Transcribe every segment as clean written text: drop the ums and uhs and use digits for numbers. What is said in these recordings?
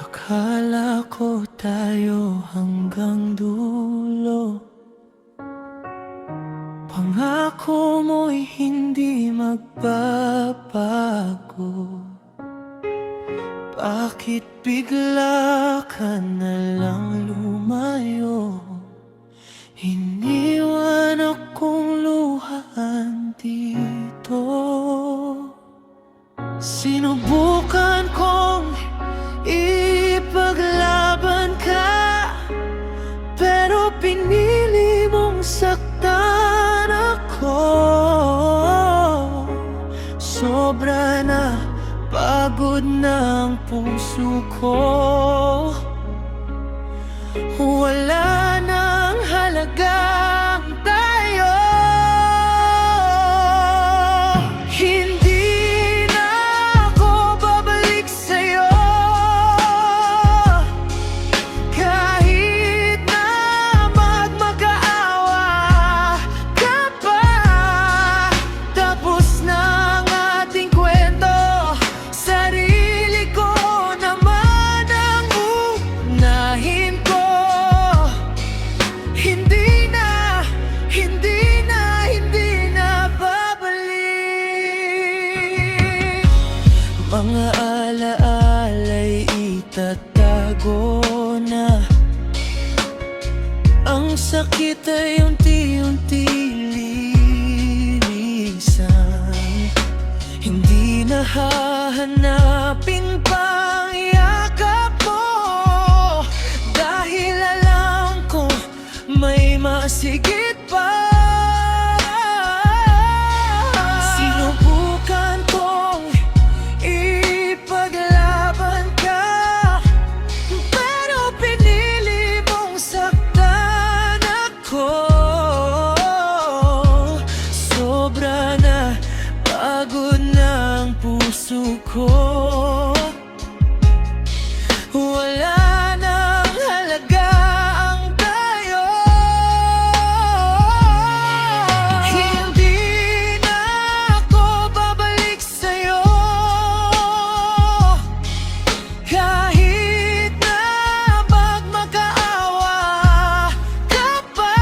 Akala ko tayo hanggang dulo. Pangako mo'y hindi magbabago. Bakit bigla ka na lang lumayo? Iniwan akong luhaan dito. Sinubukan kong ipaglaban ka, pero pinili mong saktan ako. Sobra na, pagod na ang puso ko. Wala nang halagang tayo. Hindi na ako babalik sa'yo, kahit na magmakaawa ka pa. Tapos na ang ating kwento, sarili ko naman ang unahin ko. Hindi na, hindi na, hindi na babalik. Mga alaala'y itatago na. Ang sakit ay unti-unti lilisan. Hindi na hahanapin pang yakap mo, dahil alam ko may masigit pa. Sinubukan kong ipaglaban ka, pero pinili mong saktan ako. Sobra na, pagod na ang puso ko. Wala nang halaga ang tayo. Hindi na ako babalik sa'yo, kahit na magmakaawa ka pa.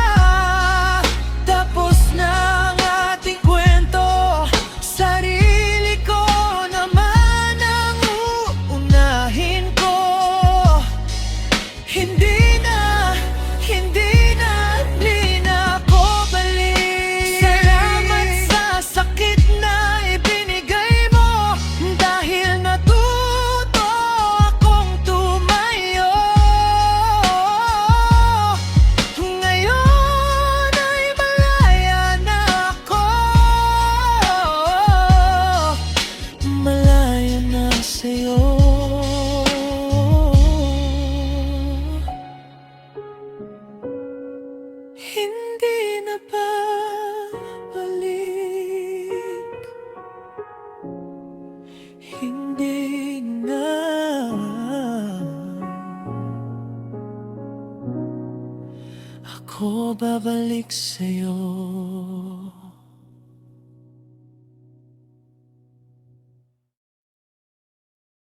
Tapos na ang ating kwento, sarili ko naman ang uunahin ko. Hindi na, hindi na, hindi na ako balik. Salamat sa sakit na ibinigay mo, dahil natuto akong tumayo. Ngayon ay malaya na ako, malaya na sa'yo. Hindi na babalik. Hindi na. Ako babalik sa'yo.